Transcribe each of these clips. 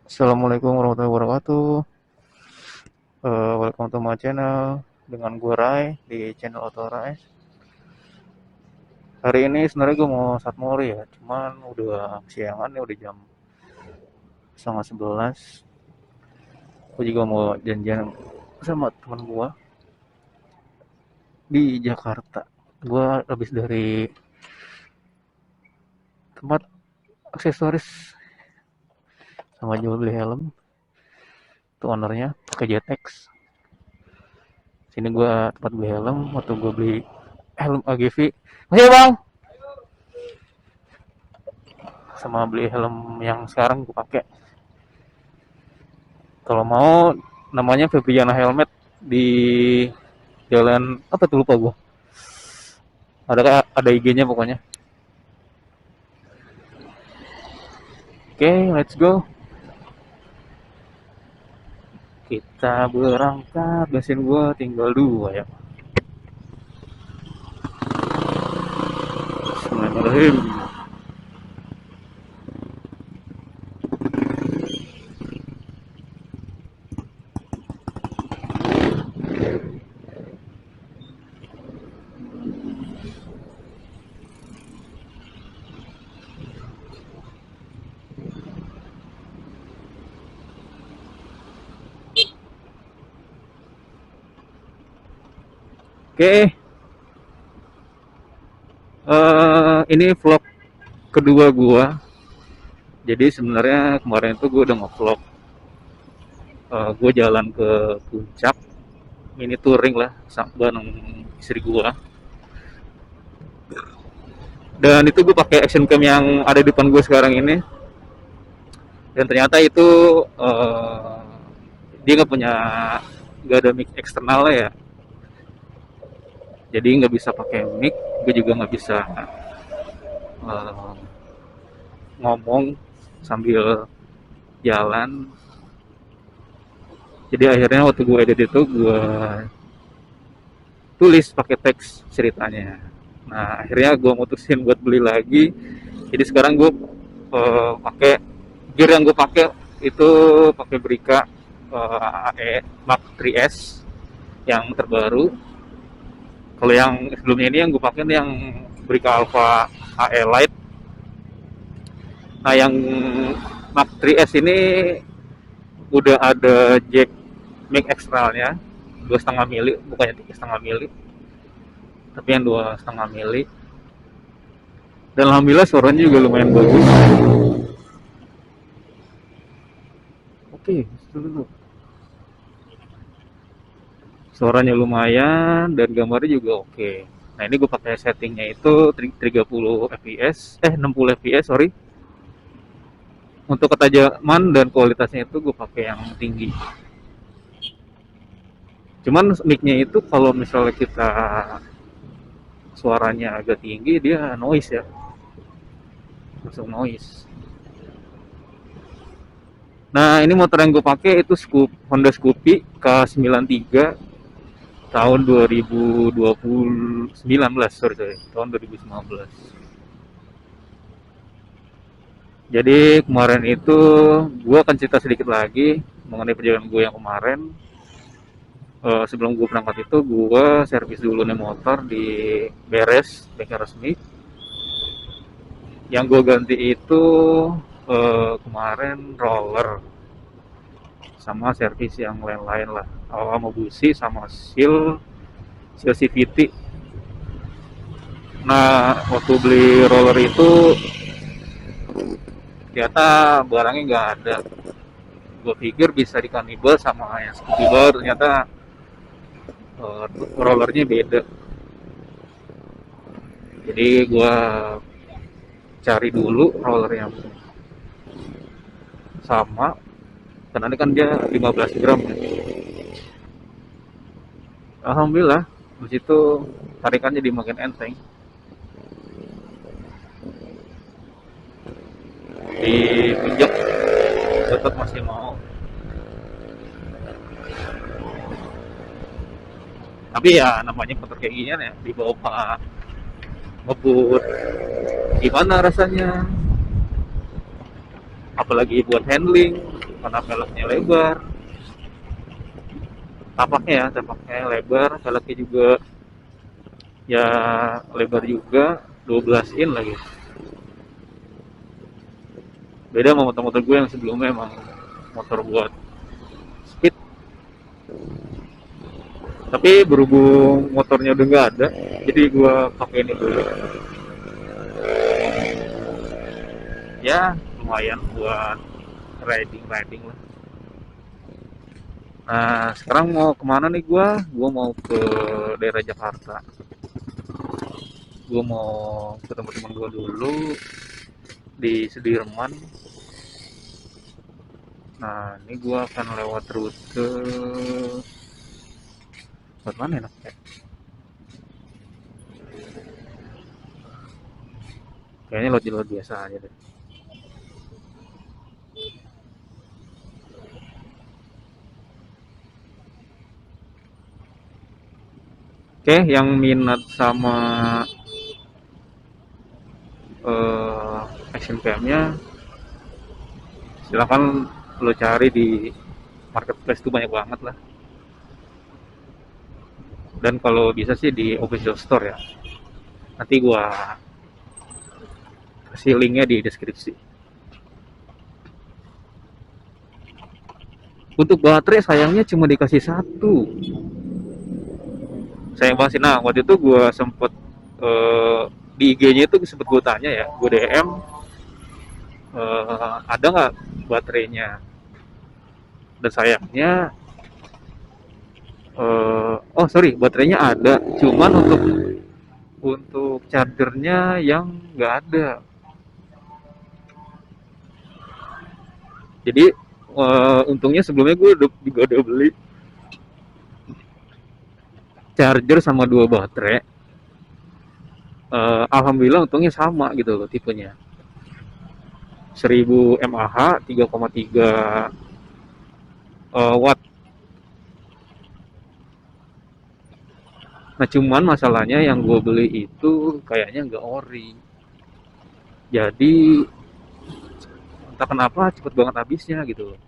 Assalamualaikum warahmatullahi wabarakatuh. Welcome to my channel dengan gue Rai di channel Auto Rai. Hari ini sebenarnya gue mau satmori ya, cuman udah siangan nih, udah jam setengah 11. Gue juga mau janjian sama teman gue di Jakarta. Gue habis dari tempat aksesoris sama jual beli helm. Tuh ownernya pakai JTX. Sini gue tempat beli helm, waktu gue beli helm AGV. Masih bang? Sama beli helm yang sekarang gue pakai. Kalau mau namanya Febriana Helmet di jalan apa tuh lupa gua. Ada IG-nya pokoknya. Oke, let's go. Kita berangkat. Bensin gua tinggal 2 ya. Bismillahirrahmanirrahim. Oke, ini vlog kedua gua. Jadi sebenarnya kemarin itu gua udah nge-vlog gua jalan ke puncak mini touring lah bareng istri gua. Dan itu gue pakai action cam yang ada di depan gue sekarang ini. Dan ternyata itu dia nggak ada mic eksternal ya, jadi nggak bisa pakai mic. Gue juga nggak bisa uh, ngomong sambil jalan. Jadi akhirnya waktu gue edit itu gue tulis pakai teks ceritanya. Nah akhirnya gue mutusin buat beli lagi. Jadi sekarang gue pakai gear yang gue pakai itu pakai Brica AE Mark 3S yang terbaru. Kalau yang sebelumnya ini yang gue pakai yang Brica Alpha AE Lite. Nah yang Mark 3S ini udah ada jack mic eksternalnya 2,5 mili, bukannya 3,5 mili, tapi yang 2,5 mili. Dan alhamdulillah suaranya juga lumayan bagus. Oke, itu dulu. Suaranya lumayan dan gambarnya juga oke. Nah ini gue pakai settingnya itu 30 fps, 60 fps sorry. Untuk ketajaman dan kualitasnya itu gue pakai yang tinggi. Cuman mic-nya itu kalau misalnya kita suaranya agak tinggi dia noise ya, langsung noise. Nah ini motor yang gue pakai itu Honda Scoopy K93 tahun 2019, sorry, tahun 2019. Jadi kemarin itu gue akan cerita sedikit lagi mengenai perjalanan gue yang kemarin. Sebelum gue berangkat itu gue servis dulu nih motor di Beres, bengkel resmi. Yang gue ganti itu kemarin roller sama servis yang lain-lain lah, sama busi sama seal CVT. Nah waktu beli roller itu ternyata barangnya nggak ada. Gue pikir bisa dikanibal sama yang Scoopy baru, ternyata rollernya beda. Jadi gue cari dulu roller yang sama, karena ini kan dia 15 gram ya. Alhamdulillah di situ tarikannya dimakin enteng. Dipijak tetap masih mau. Tapi ya namanya motor kayak gini ya, dibawa Pak ngebut gimana rasanya, apalagi buat handling, karena velgnya lebar, tapaknya lebar, velgnya juga ya lebar juga, 12 in lagi. Beda sama motor-motor gue yang sebelumnya emang motor buat speed, tapi berhubung motornya udah nggak ada, jadi gue pakai ini dulu. Ya lumayan buat riding lah. Nah sekarang mau kemana nih gue? Gue mau ke daerah Jakarta. Gue mau ketemu teman gue dulu di Sudirman. Nah ini gue akan lewat rute buat mana enak ya? Kayaknya lewat biasa aja deh. Oke, yang minat sama action cam-nya silakan lo cari di marketplace tuh banyak banget lah. Dan kalau bisa sih di official store ya. Nanti gua kasih linknya di deskripsi. Untuk baterai sayangnya cuma dikasih satu. Sayang banget sih. Nah waktu itu gua sempet di IG-nya itu sempet gue tanya ya, gue DM ada nggak baterainya. Dan sayangnya oh sorry, baterainya ada, cuman untuk chargernya yang nggak ada. Jadi untungnya sebelumnya gue juga udah beli charger sama dua baterai. Alhamdulillah untungnya sama gitu loh tipenya. 1000 mAh 3,3 watt. Nah cuman masalahnya yang gue beli itu kayaknya nggak ori. Jadi entah kenapa cepet banget habisnya gitu loh.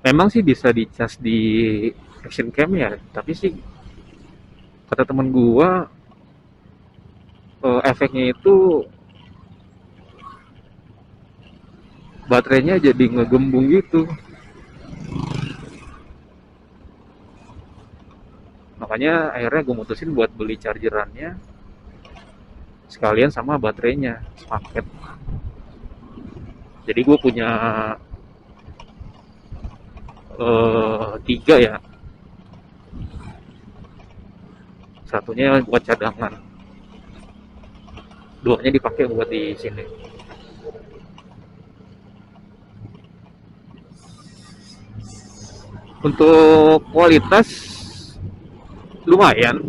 Memang sih bisa dicas di action cam ya, tapi sih kata temen gua efeknya itu baterainya jadi ngegembung gitu. Makanya akhirnya gue mutusin buat beli chargerannya sekalian sama baterainya paket. Jadi gue punya tiga ya, satunya buat cadangan, duanya dipakai buat di sini. Untuk kualitas lumayan.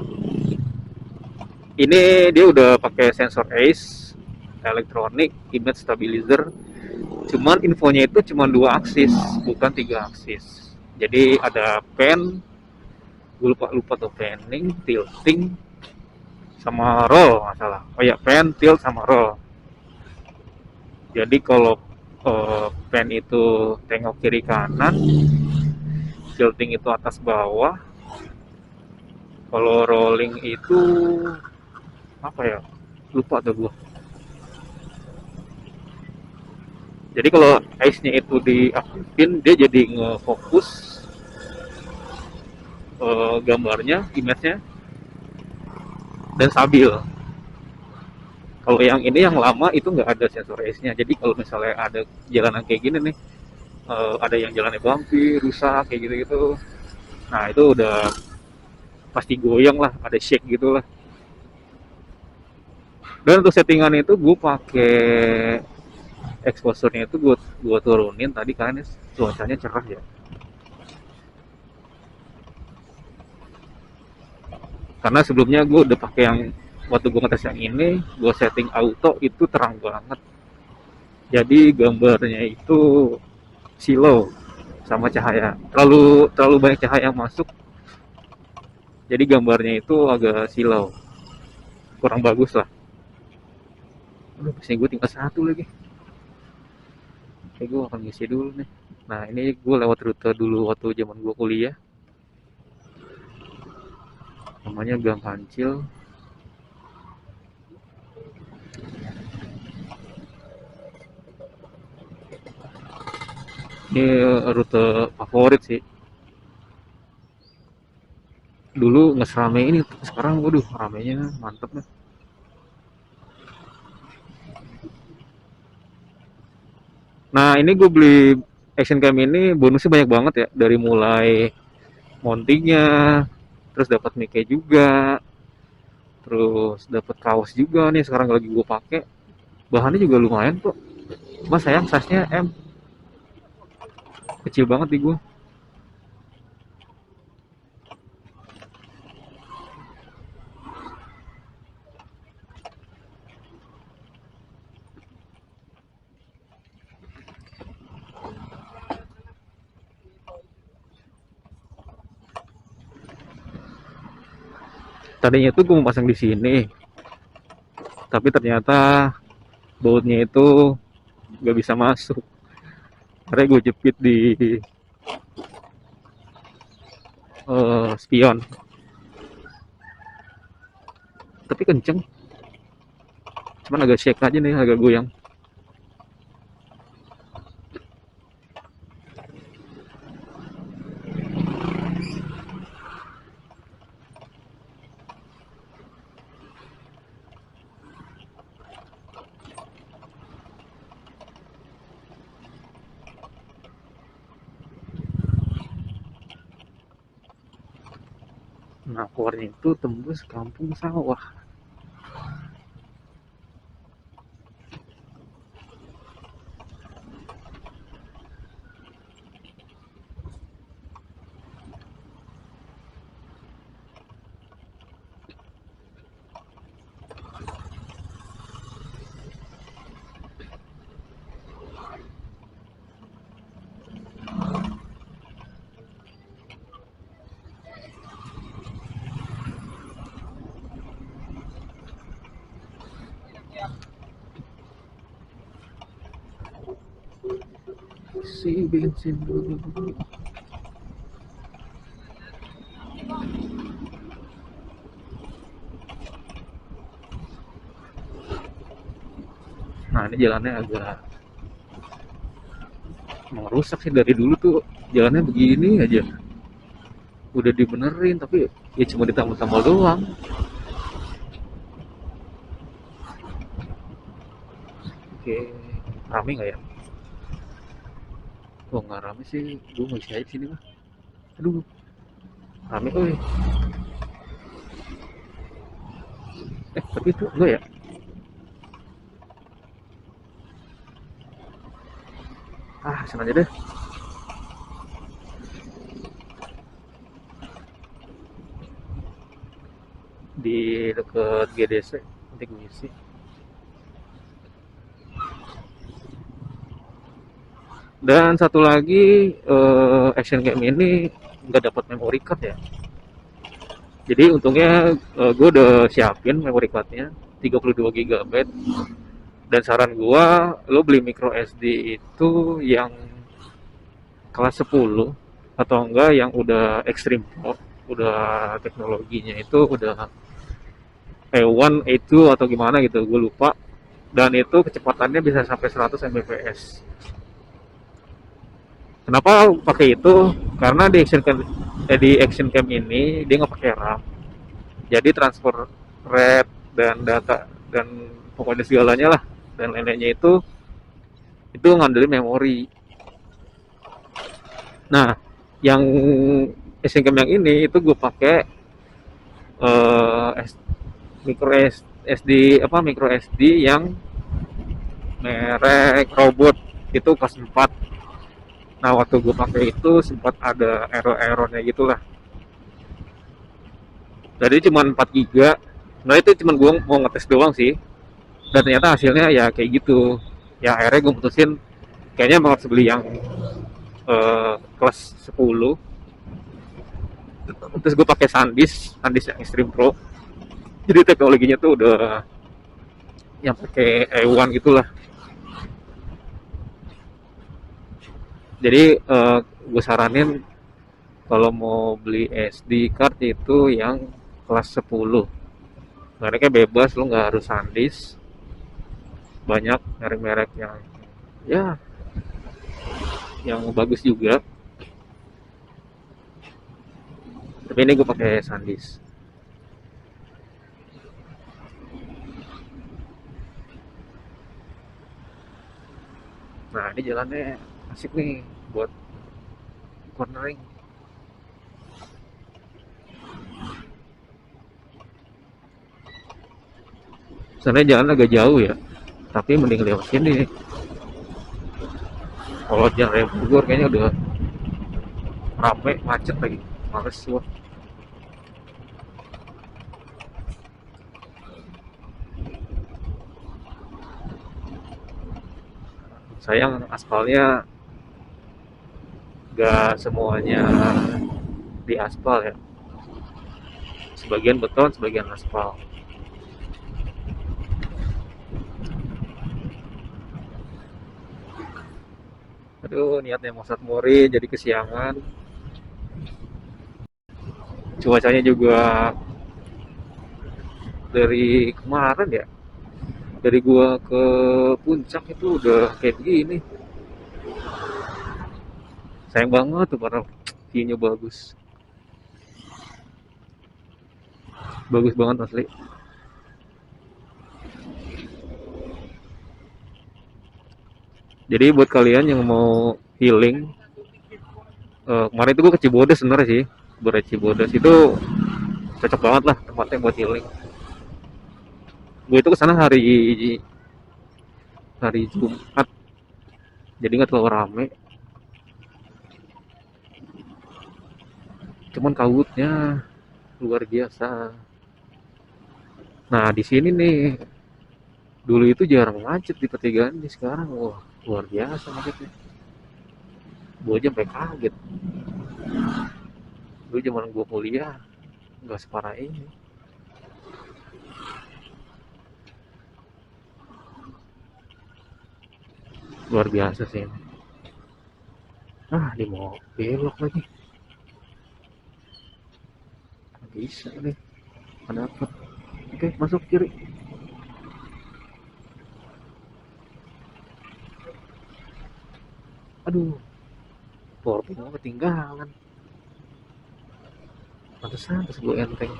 Ini dia udah pakai sensor ACE, electronic image stabilizer. Cuman infonya itu cuma 2 aksis, bukan 3 aksis. Jadi ada pan, gue lupa tuh, panning, tilting, sama roll nggak salah. Oh ya, pan, tilt, sama roll. Jadi kalau pan itu tengok kiri kanan, tilting itu atas bawah, kalau rolling itu apa ya, lupa tuh gua. Jadi kalau ice-nya itu diaktifin, dia jadi ngefokus gambarnya, image-nya, dan stabil. Kalau yang ini yang lama itu nggak ada sensor ice-nya. Jadi kalau misalnya ada jalanan kayak gini nih, ada yang jalannya bumpy, rusak kayak gitu-gitu, nah itu udah pasti goyang lah, ada shake gitu lah. Dan untuk settingan itu gue pakai exposure-nya itu gue turunin tadi kan cuacanya cerah ya. Karena sebelumnya gue udah pakai yang waktu gue ngetes yang ini, gue setting auto itu terang banget. Jadi gambarnya itu silau sama cahaya. Terlalu banyak cahaya yang masuk. Jadi gambarnya itu agak silau. Kurang bagus lah. Aduh, pusing gue tinggal satu lagi. Oke, gue akan ngisi dulu nih. Nah, ini gue lewat rute dulu waktu zaman gue kuliah. Namanya Gang Kancil. Ini rute favorit sih. Dulu nggak serame ini, sekarang waduh ramenya mantep nih. Nah, ini gue beli Action Cam ini bonusnya banyak banget ya, dari mulai mountingnya, terus dapat mic juga, terus dapat kaos juga nih sekarang lagi gue pakai. Bahannya juga lumayan kok. Cuma sayang size-nya kecil banget di gue. Tadinya tuh gue mau pasang di sini, tapi ternyata bautnya itu nggak bisa masuk. Karena gue jepit di spion, tapi kenceng. Cuman agak shake aja nih, agak goyang. Nah, keluarnya itu tembus kampung sawah. Si bensin dulu. Nah, ini jalannya agak mau rusak sih, dari dulu tuh jalannya begini aja. Udah dibenerin tapi ya cuma ditambal-tambal doang. Oke, rame nggak ya? Oh, nggak rame sih, gue mau isi aja sini mah. Aduh, rame, oi. Tapi itu enggak ya? Sana aja deh. Di deket GDC, nanti gue isi. Dan satu lagi, Action Cam ini nggak dapat memory card ya. Jadi untungnya gue udah siapin memory cardnya 32 GB. Dan saran gue, lo beli micro SD itu yang kelas 10 atau enggak yang udah Extreme Pro, udah teknologinya itu udah A1, A2 atau gimana gitu, gue lupa. Dan itu kecepatannya bisa sampai 100 Mbps. Kenapa pakai itu? Karena di Action Cam ini dia nggak pakai RAM. Jadi transfer rate dan data dan pokoknya segalanya lah dan lain-lainnya itu ngandelin memori. Nah, yang Action Cam yang ini itu gue pakai eh, micro SD micro SD yang merek robot, itu kelas 4. Nah, waktu gue pakai itu sempat ada error-errornya gitulah. Jadi cuma 4 giga. Nah, itu cuma gue mau ngetes doang sih. Dan ternyata hasilnya ya kayak gitu. Ya akhirnya gue putusin kayaknya mau harus beli yang kelas 10. Terus gue pakai SanDisk yang Extreme Pro. Jadi teknologinya tuh udah yang pakai A1 gitulah. Jadi gue saranin kalau mau beli SD card itu yang kelas 10. Mereknya bebas, lu nggak harus SanDisk. Banyak merek-merek yang ya yang bagus juga. Tapi ini gue pakai SanDisk. Nah ini jalannya asik nih buat cornering. Sebenarnya jalan agak jauh ya, tapi mending lewat sini. Kalau jalan raya Bogor kayaknya udah rame, macet lagi. Males gua. Sayang aspalnya gak semuanya di aspal ya. Sebagian beton, sebagian aspal. Aduh, niatnya mau Mori jadi kesiangan. Cuacanya juga dari kemarin ya. Dari gua ke puncak itu udah kayak begini. Sayang banget tuh para view-nya bagus. Bagus banget asli. Jadi buat kalian yang mau healing, kemarin itu gue ke Cibodas sebenarnya sih. Berat Cibodas itu cocok banget lah tempatnya buat healing. Gue itu kesana hari Jumat, jadi nggak terlalu rame. Cuman kabutnya luar biasa. Nah di sini nih, dulu itu jarang macet di pertigaan, di sekarang wah luar biasa macetnya. Gue aja sampai kaget. Dulu zaman gue kuliah nggak separah ini. Luar biasa sih ini. Ah, di mau belok lagi. Nggak bisa nih. Ada apa? Oke, masuk kiri. Aduh, powerbank gue ketinggalan. Pantesan pas gue enteng.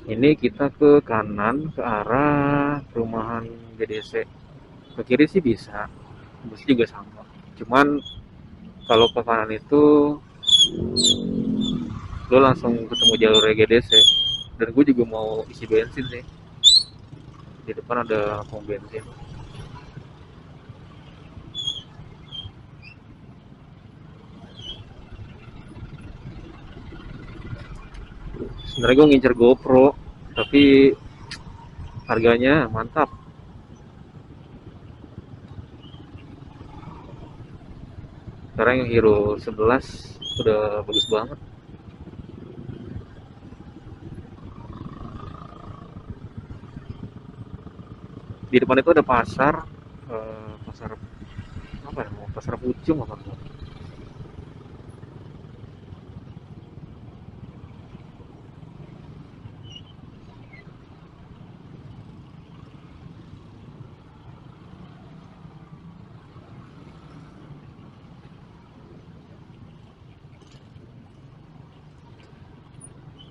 Ini kita ke kanan ke arah perumahan GDC. Ke kiri sih bisa, bus juga sama. Cuman kalau ke kanan itu lo langsung ketemu jalur GDC. Dan gue juga mau isi bensin sih. Di depan ada pom bensin. Sebenarnya gue ngincer GoPro, tapi harganya mantap. Sekarang yang Hero 11 udah bagus banget. Di depan itu ada pasar, pasar apa ya? Pasar Pucung apa tuh?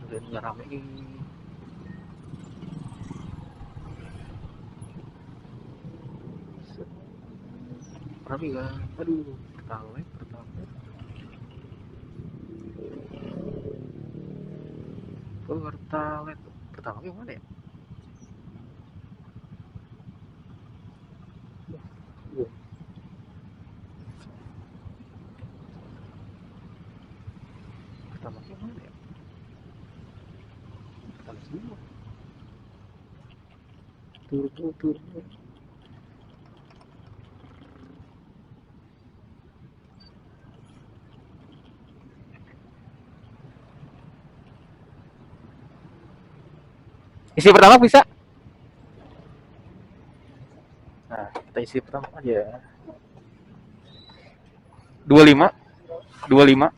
Dan nggak rame ini. Rame gak? Aduh, pertama. Pertalite. Pertama gimana ya? Wah, pertama gimana ya? Pertama semua. Tur. Isi pertama bisa? Nah, kita isi pertama aja. 25, 25.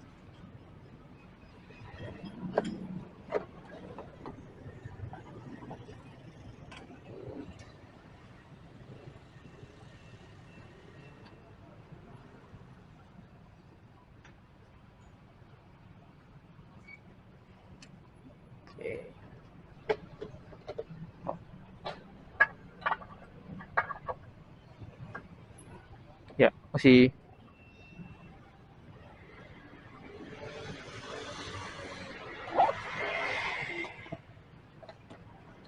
Oke. Ya, masih.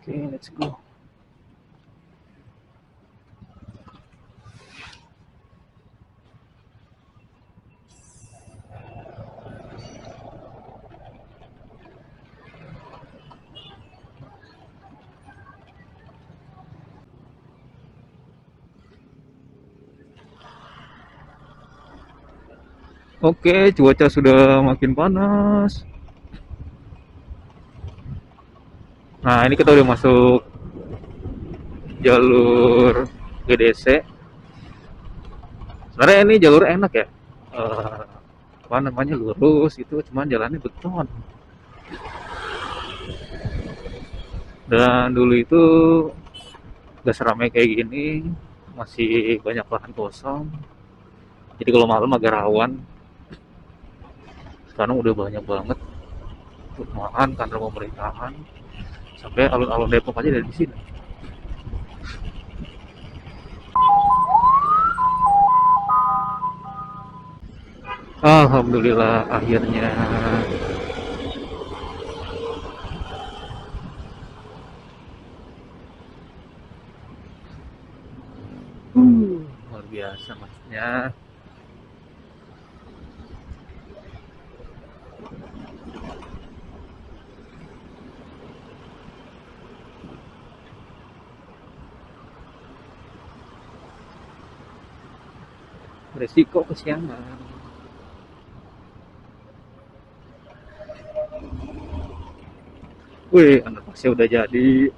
Oke, let's go. Oke, cuaca sudah makin panas. Nah, ini kita udah masuk jalur GDC. Sebenarnya ini jalur enak ya. Eh, apa namanya, lurus itu, cuman jalannya beton. Dan dulu itu gak seramai kayak gini, masih banyak lahan kosong. Jadi kalau malam agak rawan. Sekarang udah banyak banget perumahan, kantor pemerintahan, sampai alun-alun Depok aja dari sini. Alhamdulillah akhirnya. Luar biasa masnya. Resiko kesiangan. Wih, anak pasnya udah jadi.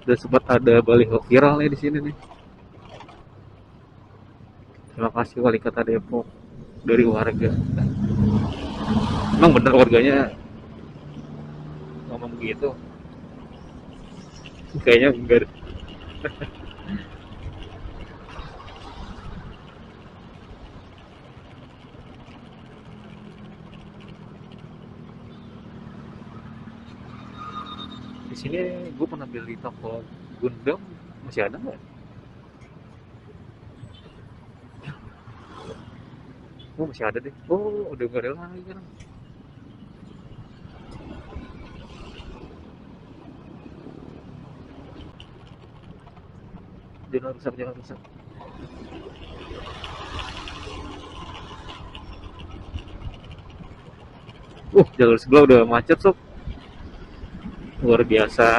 Udah sempat ada baliho viral nih di sini nih. Terima kasih wali kota Depok dari warga. Emang bener warganya ngomong begitu? Kayaknya enggak. Di sini gue pernah beli toko Gundam, masih ada nggak? Oh masih ada deh. Oh udah nggak ada lagi kan? Jangan rusak, jangan rusak. Jalur sebelah udah macet sob, luar biasa.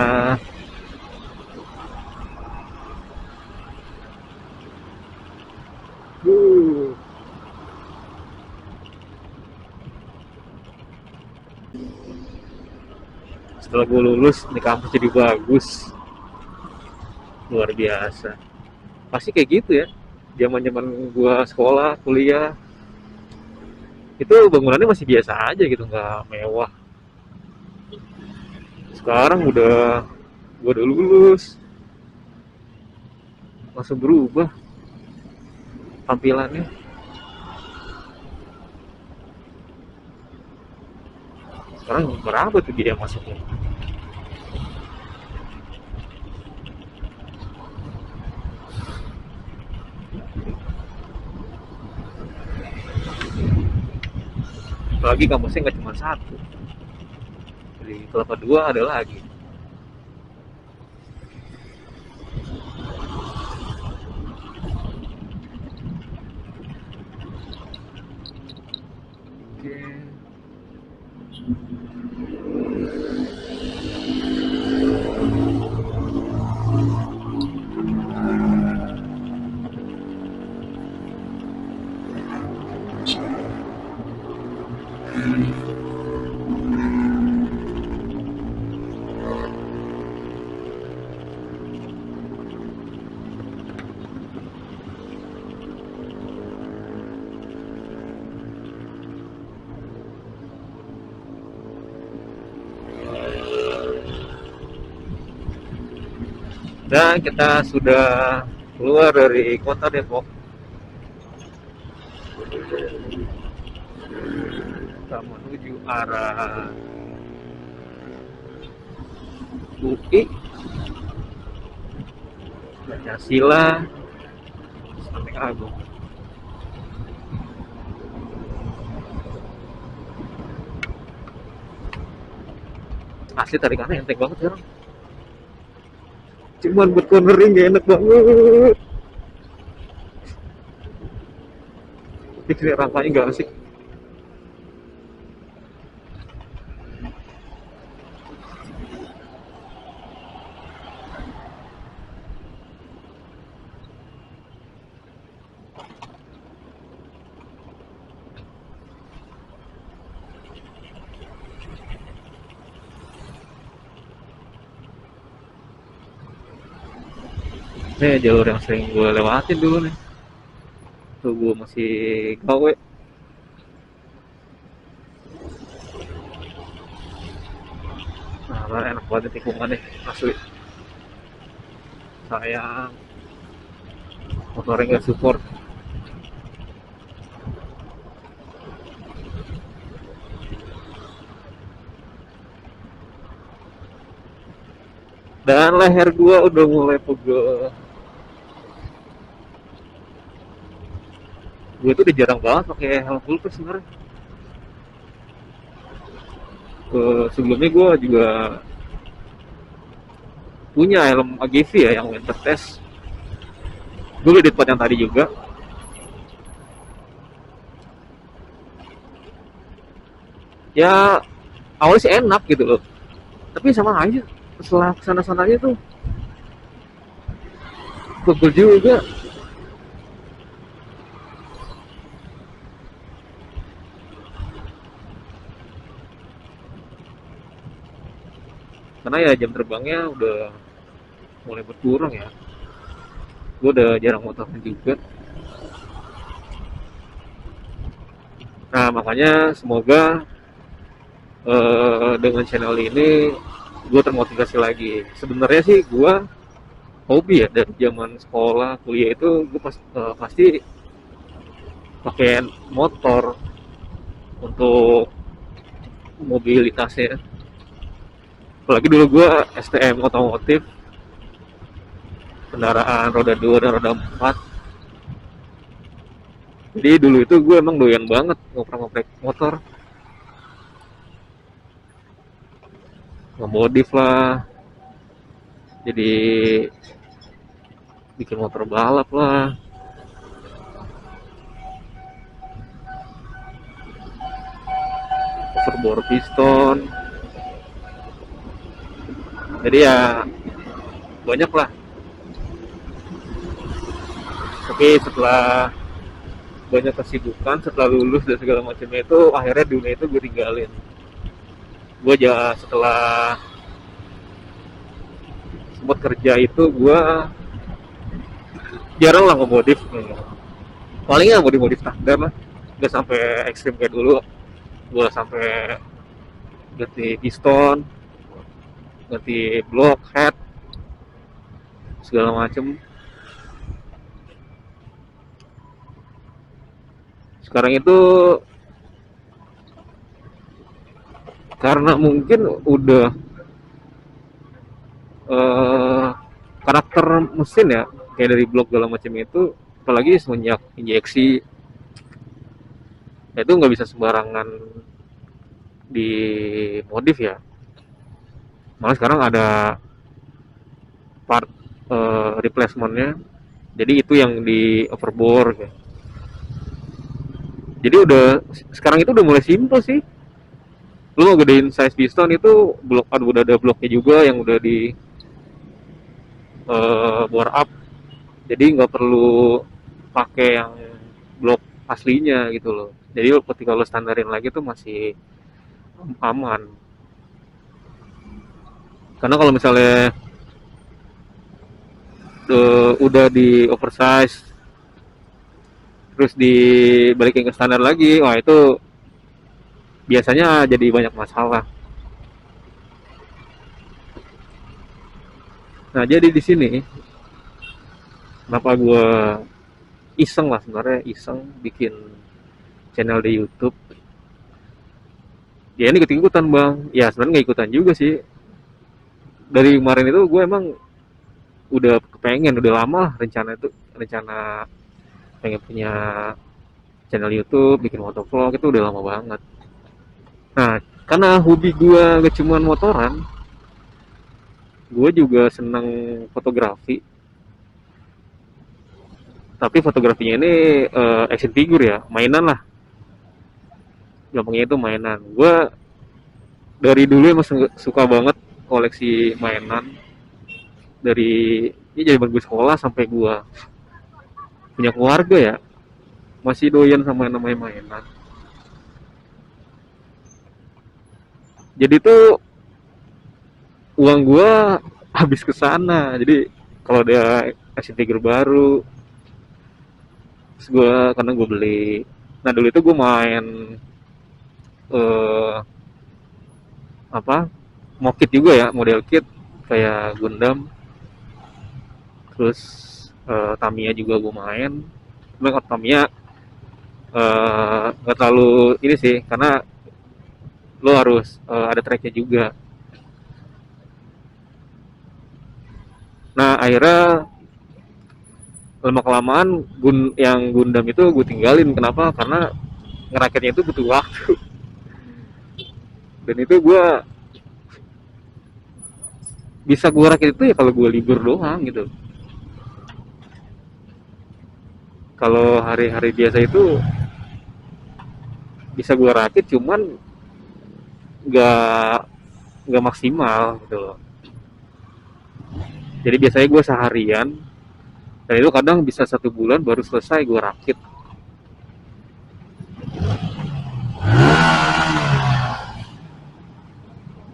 Uh, Setelah gue lulus, di kampus jadi bagus, luar biasa. Pasti kayak gitu ya. Zaman-zaman gue sekolah, kuliah, itu bangunannya masih biasa aja gitu, nggak mewah. Sekarang gue udah lulus, langsung berubah tampilannya. Sekarang berapa tuh dia masuknya? Apalagi kampusnya nggak cuma satu, di Kelapa Dua ada lagi. Oke. Dan kita sudah keluar dari kota Depok. Kita menuju arah UI, Pancasila, Lenteng Agung. Asli tarikannya enteng banget sekarang. Cuman buat cornering gak enak banget. Fix rangkanya gak asik. Ini jalur yang sering gue lewatin dulu nih. Tuh gue masih gawe. Nah, enak banget tikungannya, asli. Sayang motornya nggak support. Dan leher gua udah mulai pegel. Gue tuh udah jarang banget pakai helm bulletproof sebenarnya. Sebelumnya gue juga punya helm AGV ya yang winter test. Gue di tempat yang tadi juga. Ya awalnya sih enak gitu loh. Tapi sama aja setelah kesana-sananya tuh pegel juga. Karena ya jam terbangnya udah mulai berkurang ya. Gue udah jarang motoran juga. Nah makanya semoga dengan channel ini gue termotivasi lagi. Sebenarnya sih gue hobi ya dari zaman sekolah kuliah itu gue pasti pakai motor untuk mobilitasnya. Apalagi dulu gue STM otomotif, kendaraan roda 2 dan roda 4. Jadi dulu itu gue emang doyan banget ngoprek-ngoprek motor, ngemodif lah, jadi bikin motor balap lah. Overbore piston. Jadi ya banyak lah. Tapi setelah banyak kesibukan, setelah lulus dan segala macamnya itu, akhirnya dunia itu gue tinggalin. Gue aja setelah sempat kerja itu gue jarang lah ngemodif. Paling nggak modif-modif standar lah, nggak sampai ekstrim kayak dulu. Gue sampai ganti piston, ganti blok, head, segala macem. Sekarang itu karena mungkin udah eh, karakter mesin ya, kayak dari blok segala macam itu, apalagi semenjak injeksi, itu nggak bisa sembarangan di modif ya. Malah sekarang ada part replacementnya, jadi itu yang di overbore ya. Jadi udah sekarang itu udah mulai simple sih. Lu mau gedein size piston itu blok, udah ada bloknya juga yang udah di bore up, jadi nggak perlu pakai yang blok aslinya gitu loh. Jadi ketika lo standarin lagi tuh masih aman. Karena kalau misalnya udah di oversize terus dibalikin ke standar lagi, wah itu biasanya jadi banyak masalah. Nah jadi di sini kenapa gue iseng lah, sebenarnya iseng bikin channel di YouTube. Ya ini ikut-ikutan bang, ya sebenarnya nggak ikutan juga sih. Dari kemarin itu gue emang udah kepengen, udah lama lah rencana itu, rencana pengen punya channel YouTube, bikin motovlog itu udah lama banget. Nah, karena hobi gue gak cuma motoran, gue juga seneng fotografi. Tapi fotografinya ini action figure ya, mainan lah. Gampangnya itu mainan. Gue dari dulu emang suka banget koleksi mainan. Dari ini jadi gue sekolah sampai gue punya keluarga ya, masih doyan sama yang namanya mainan. Jadi tuh uang gue habis ke sana. Jadi kalau ada action figure baru, terus gue karena gue beli. Nah dulu itu gue main eh apa mau kit juga ya, model kit kayak Gundam, terus Tamiya juga gue main. Cuma Tamiya nggak terlalu ini sih, karena lo harus ada tracknya juga. Nah akhirnya lama kelamaan yang Gundam itu gue tinggalin. Kenapa? Karena ngerakitnya itu butuh waktu, dan itu gue bisa gue rakit itu ya kalau gue libur doang gitu. Kalau hari-hari biasa itu bisa gue rakit, cuman nggak nggak maksimal gitu loh. Jadi biasanya gue seharian, dan itu kadang bisa 1 bulan baru selesai gue rakit.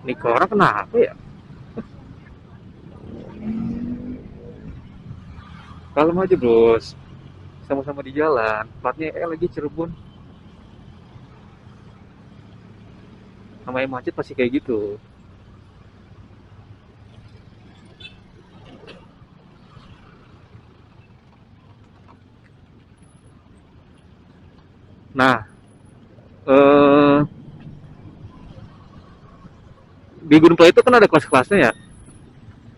Ini ke orang kenapa ya? Kalem aja bos, sama-sama di jalan. Platnya lagi Cirebon. Namanya macet pasti kayak gitu. Nah, eh, di Gunpla itu kan ada kelas-kelasnya ya.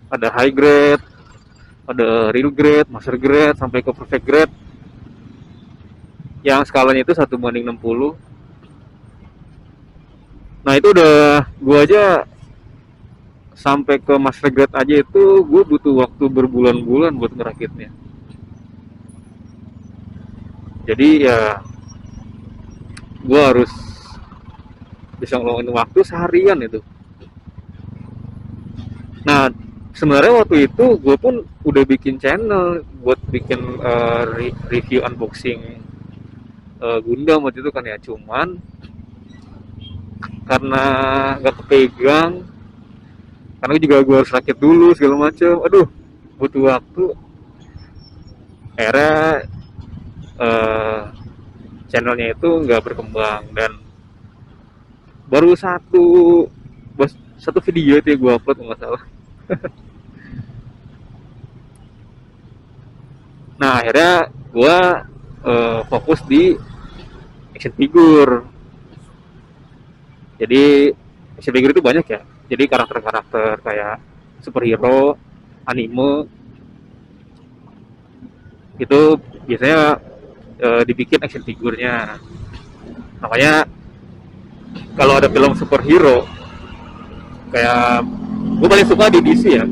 Ada high grade, ada real grade, master grade, sampai ke perfect grade. Yang skalanya itu 1:60. Nah itu udah gue aja sampai ke master grade aja itu gue butuh waktu berbulan-bulan buat ngerakitnya. Jadi ya gue harus bisa ngeluangin waktu seharian itu. Nah sebenarnya waktu itu gue pun udah bikin channel buat bikin review unboxing Gundam waktu itu kan ya, cuman karena nggak kepegang, karena juga gue harus rakit dulu segala macam, aduh butuh waktu. Akhirnya eh, channelnya itu nggak berkembang, dan baru satu video itu gue upload nggak salah. Nah akhirnya gue fokus di action figure. Jadi action figure itu banyak ya, jadi karakter-karakter kayak superhero, anime, itu biasanya dibikin action figurnya. Makanya kalau ada film superhero kayak, gue paling suka di DC ya,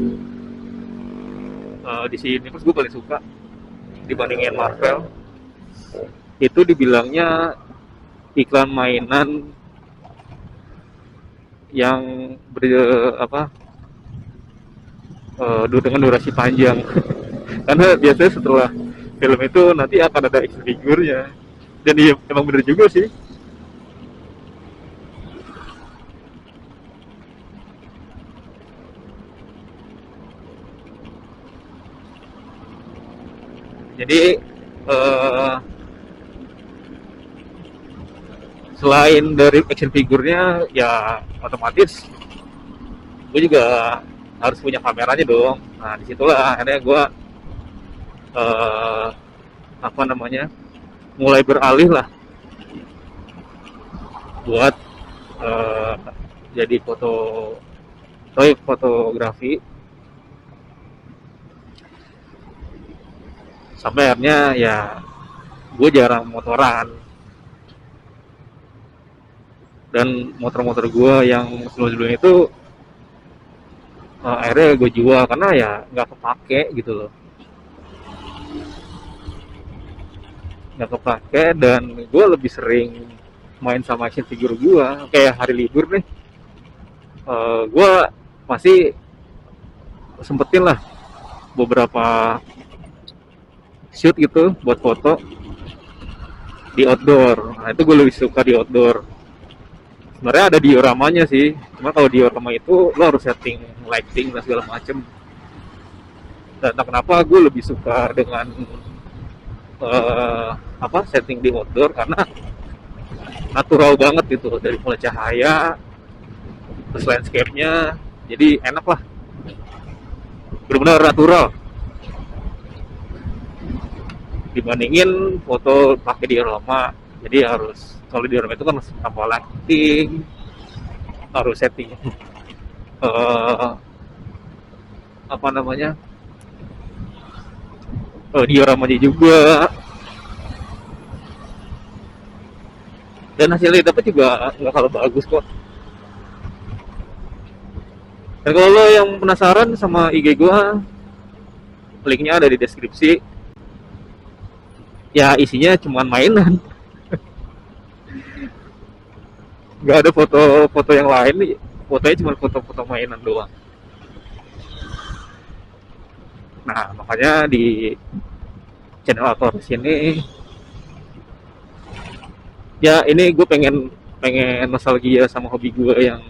DC Universe gue paling suka dibandingin Marvel. Itu dibilangnya iklan mainan yang apa dengan durasi panjang. Karena biasanya setelah film itu nanti akan ada action figurnya, dan iya emang bener juga sih. Jadi eh, selain dari action figurnya ya otomatis gue juga harus punya kameranya dong. Nah disitulah akhirnya gue eh, apa namanya mulai beralih lah buat eh, jadi fotografi, sampai akhirnya ya gue jarang motoran, dan motor-motor gue yang sebelum-sebelumnya itu akhirnya gue jual karena ya nggak kepake gitu loh, nggak kepake. Dan gue lebih sering main sama action figure gue. Kayak hari libur nih, gue masih sempetin lah beberapa shoot gitu buat foto di outdoor. Nah itu gue lebih suka di outdoor. Sebenarnya ada dioramanya sih, cuma kalau diorama itu lo harus setting lighting dan segala macem. Dan entah kenapa gue lebih suka dengan setting di outdoor karena natural banget gitu, dari mulai cahaya terus landscape-nya, jadi enak lah, benar-benar natural dibandingin foto pakai diorama. Jadi harus, kalau diorama itu kan harus tambah lighting, harus setting eh, apa namanya dioramanya juga, dan hasilnya dapat juga nggak kalah bagus kok. Dan kalau lo yang penasaran sama IG gua, linknya ada di deskripsi. Ya isinya cuman mainan, nggak ada foto-foto yang lain nih, fotonya cuma foto-foto mainan doang. Nah makanya di channel Altaurus ini, ya ini gue pengen pengen nostalgia sama hobi gue yang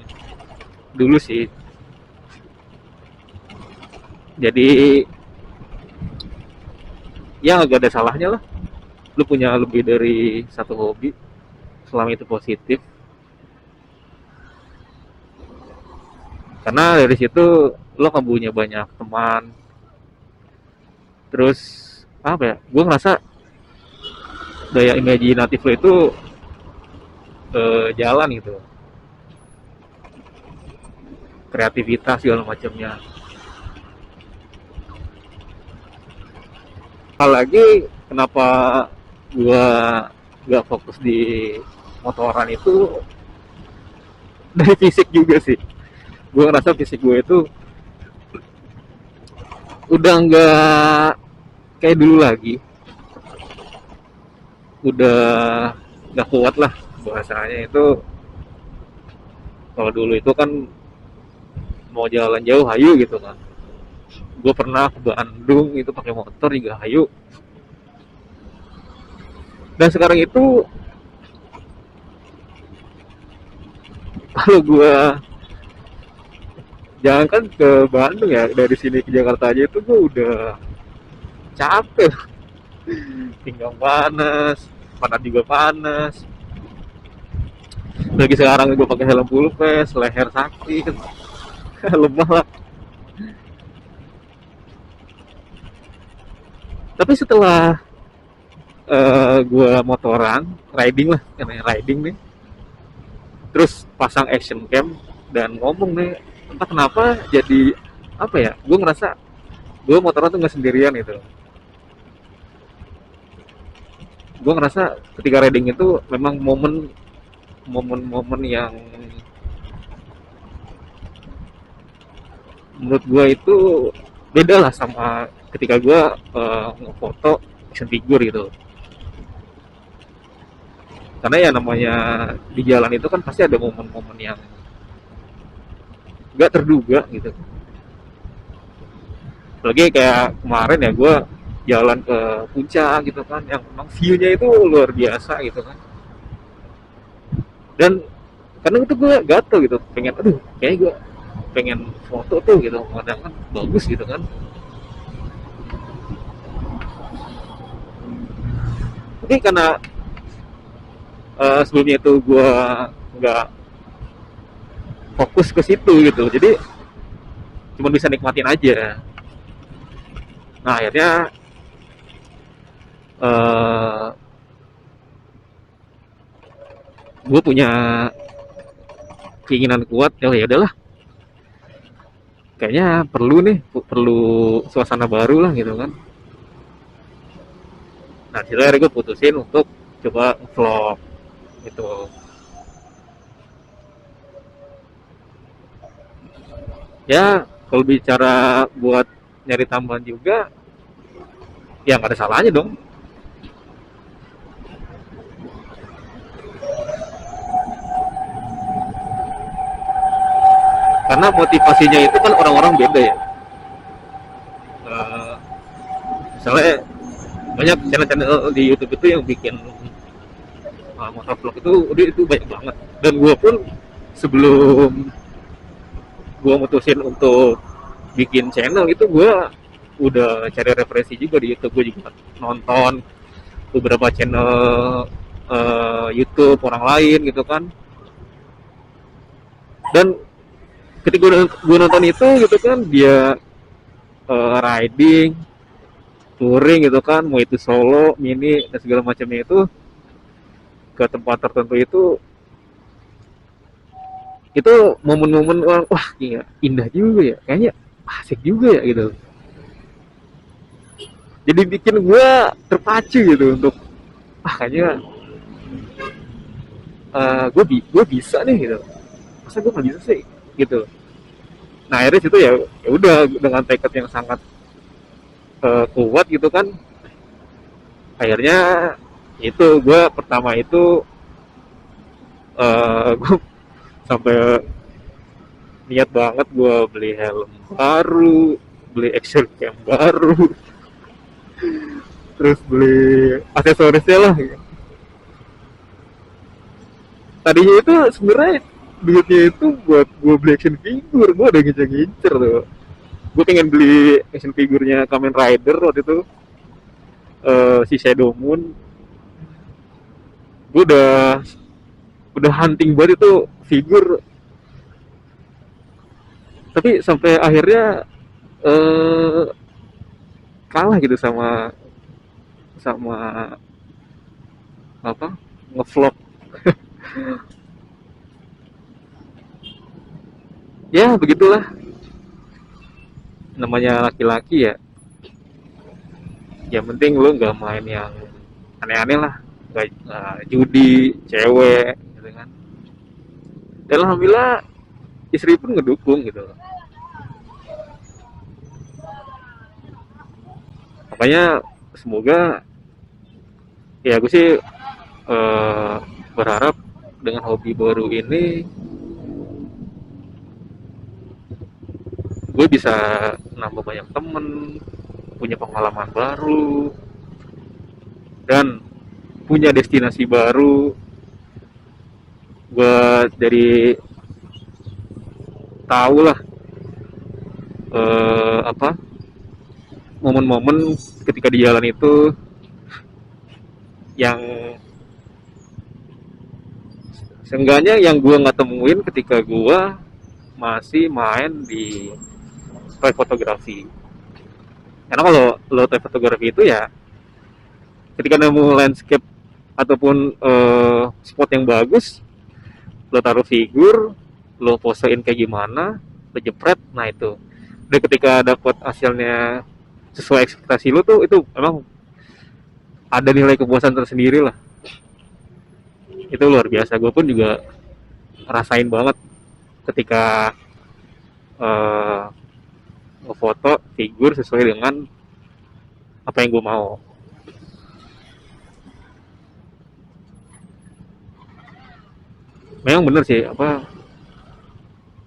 dulu sih. Jadi ya gak ada salahnya lah lu punya lebih dari satu hobi selama itu positif, karena dari situ lo akan punya banyak teman. Terus apa ya, gue ngerasa daya imajinatif lo itu jalan gitu, kreativitas segala macamnya. Apalagi kenapa gue gak fokus di motoran itu, dari fisik juga sih. Gue ngerasa fisik gue itu udah nggak kayak dulu lagi, udah nggak kuat lah bahasanya itu. Kalau dulu itu kan mau jalan jauh hayu gitu kan, gue pernah ke Bandung itu pakai motor juga hayu. Dan sekarang itu kalau gue jangankan ke Bandung ya, dari sini ke Jakarta aja itu gue udah capek, pinggang panas, pantat juga panas. Lagi sekarang gue pakai helm full face, leher sakit, lemah lah. Tapi setelah gue motoran, riding lah, karena riding nih, terus pasang action cam dan ngomong nih, entah kenapa jadi apa ya, gue ngerasa gue motoran tuh nggak sendirian gitu. Gue ngerasa ketika riding itu memang momen-momen yang menurut gue itu beda lah sama ketika gue ngefoto action figure gitu. Karena ya namanya di jalan itu kan pasti ada momen-momen yang gak terduga gitu. Apalagi kayak kemarin ya, gue jalan ke puncak gitu kan, yang memang view-nya itu luar biasa gitu kan. Dan kadang itu gue gatel gitu, pengen aduh kayaknya gue pengen foto tuh gitu, kadang kan bagus gitu kan. Tapi karena sebelumnya itu gue nggak fokus ke situ gitu, jadi cuma bisa nikmatin aja. Nah akhirnya uh, gue punya keinginan kuat, ya udahlah, kayaknya perlu nih, perlu suasana baru lah gitu kan. Nah jadi akhirnya gue putusin untuk coba vlog gitu. Ya kalau bicara buat nyari tambahan juga, ya nggak ada salahnya dong. Karena motivasinya itu kan orang-orang beda ya. Eh, Misalnya banyak channel-channel di YouTube itu yang bikin motovlog itu banyak banget. Dan gue pun sebelum gue mutusin untuk bikin channel itu, gue udah cari referensi juga di YouTube. Gue juga nonton beberapa channel YouTube orang lain gitu kan. Dan ketika gue nonton itu gitu kan, dia riding, touring gitu kan, mau itu solo, mini dan segala macamnya itu ke tempat tertentu, itu momen-momen orang, wah iya, indah juga ya, kayaknya asik juga ya gitu. Jadi bikin gue terpacu gitu untuk, kayaknya gue bisa nih gitu, masa gue nggak bisa sih gitu. Nah akhirnya situ ya udah, dengan tekad yang sangat kuat gitu kan, akhirnya itu gue pertama itu gue sampai niat banget gue beli helm baru, beli action cam baru, terus beli aksesorisnya lah. Tadinya itu sebenarnya duitnya itu buat gue beli action figure, gue udah ngincer-ngincer tuh. Gue pengen beli action figurnya Kamen Rider waktu itu, si Shadow Moon. Gue udah hunting banget itu figur, tapi sampai akhirnya eh, kalah gitu sama sama apa, ngevlog. Ya begitulah, namanya laki-laki ya, yang penting lu nggak main yang aneh-aneh lah, nggak judi cewek gitu kan. Dan alhamdulillah istri pun ngedukung gitu. Makanya semoga, ya gue sih eh, berharap dengan hobi baru ini gue bisa nambah banyak temen, punya pengalaman baru, dan punya destinasi baru. Gue dari tahu lah apa, momen-momen ketika di jalan itu yang seenggaknya yang gue nggak temuin ketika gue masih main di toy fotografi. Karena kalau lo toy fotografi itu ya, ketika nemu landscape ataupun spot yang bagus, lo taruh figur, lo posein kayak gimana, lo jepret, nah itu. Dan ketika dapat hasilnya sesuai ekspektasi lo tuh, itu emang ada nilai kepuasan tersendiri lah. Itu luar biasa. Gue pun juga rasain banget ketika uh, ngefoto figur sesuai dengan apa yang gue mau. Memang bener sih, apa,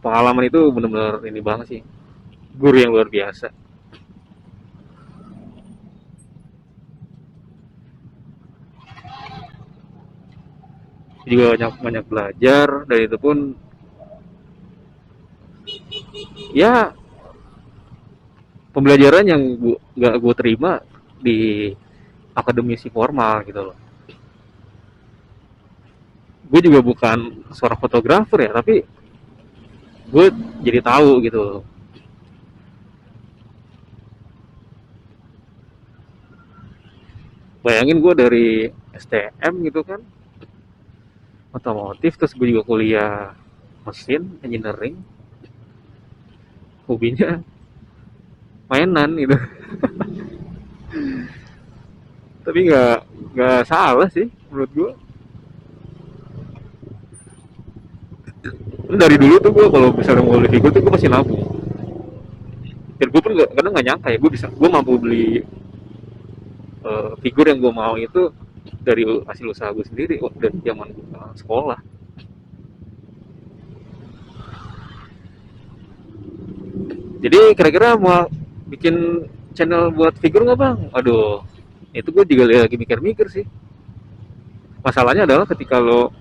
pengalaman itu bener-bener ini banget sih, guru yang luar biasa. Juga banyak banyak belajar, dan itu pun ya pembelajaran yang gak gue terima di akademisi formal gitu loh. Gue juga bukan seorang fotografer ya, tapi gue jadi tahu gitu loh, Bayangin gue dari STM gitu kan, otomotif, terus gue juga kuliah mesin engineering, hobinya mainan gitu. Tapi nggak salah sih menurut gue. Dari dulu tuh gue kalau misalnya mau beli figur tuh gue pasti nabung. Dan gue pun kadang nggak nyangka ya gue mampu beli figur yang gue mau itu dari hasil usaha gue sendiri dari zaman sekolah. Jadi kira-kira mau bikin channel buat figur nggak bang? Aduh, itu gue juga lagi mikir-mikir sih. Masalahnya adalah ketika lo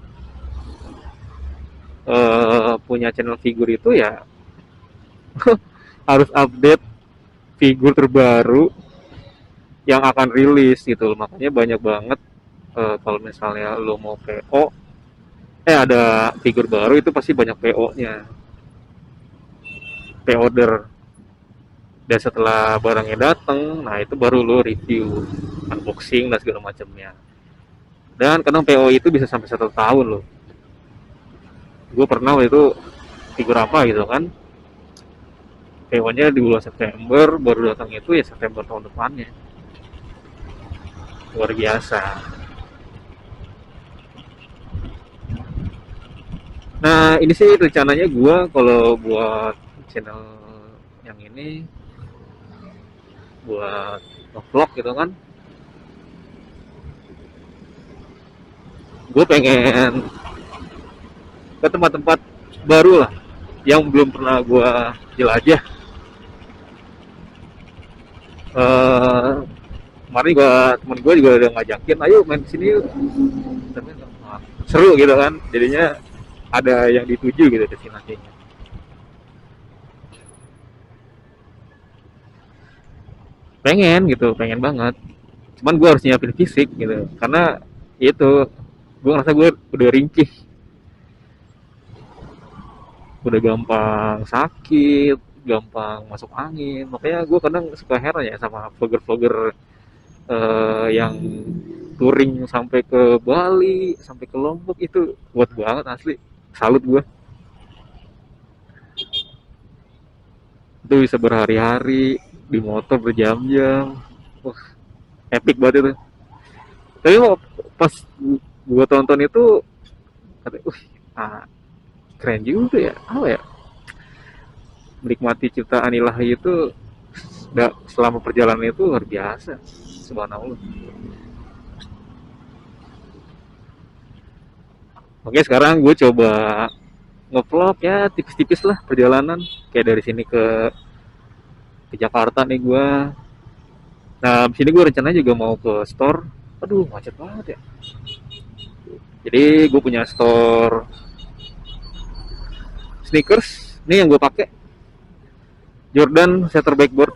punya channel figur itu ya harus update figur terbaru yang akan rilis gitu loh. Makanya banyak banget kalau misalnya lo mau PO, ada figur baru itu pasti banyak PO-nya, pre-order. Dan setelah barangnya datang, nah itu baru lo review, unboxing dan segala macamnya. Dan kadang PO itu bisa sampai 1 tahun loh. Gue pernah waktu itu figur apa gitu kan, PO-nya di bulan September, baru datang itu ya September tahun depannya. Luar biasa. Nah ini sih rencananya gue kalau buat channel yang ini, buat vlog gitu kan, gue pengen ke tempat-tempat baru lah yang belum pernah gue jelajah. eh Kemarin temen gue juga udah ngajakin, ayo main sini yuk. Tapi seru gitu kan, jadinya ada yang dituju gitu destinasinya. Pengen gitu, pengen banget. Cuman gue harus nyiapin fisik gitu, karena itu gue ngerasa gue udah ringkih, udah gampang sakit, gampang masuk angin. Makanya gue kadang suka heran ya sama vlogger-vlogger yang touring sampai ke Bali, sampai ke Lombok, itu kuat banget asli. Salut gue. Itu bisa berhari-hari di motor berjam-jam. Wah, epic banget itu. Tapi pas gue tonton itu katanya, ah, keren juga ya. Apa ya? Menikmati ciptaan ilahi itu selama perjalanan itu luar biasa. Subhanallah. Oke, sekarang gue coba ngevlog ya tipis-tipis lah perjalanan. Kayak dari sini ke Jakarta nih gue. Nah, di sini gue rencananya juga mau ke store. Aduh, macet banget ya. Jadi gue punya store sneakers. Ini yang gue pakai, Jordan Setter Backboard.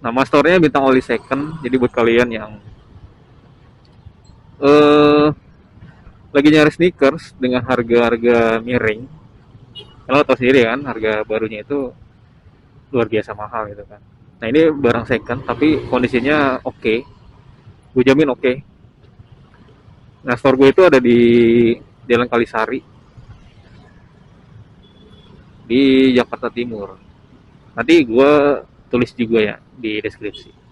Nama store-nya Bintang Oli Second. Jadi buat kalian yang eh lagi nyari sneakers dengan harga-harga miring, kalau tau sendiri kan harga barunya itu luar biasa mahal gitu kan. Nah ini barang second tapi kondisinya oke, okay. Gue jamin oke. Okay. Nah store gue itu ada di Jalan Kalisari di Jakarta Timur. Nanti gue tulis juga ya di deskripsi.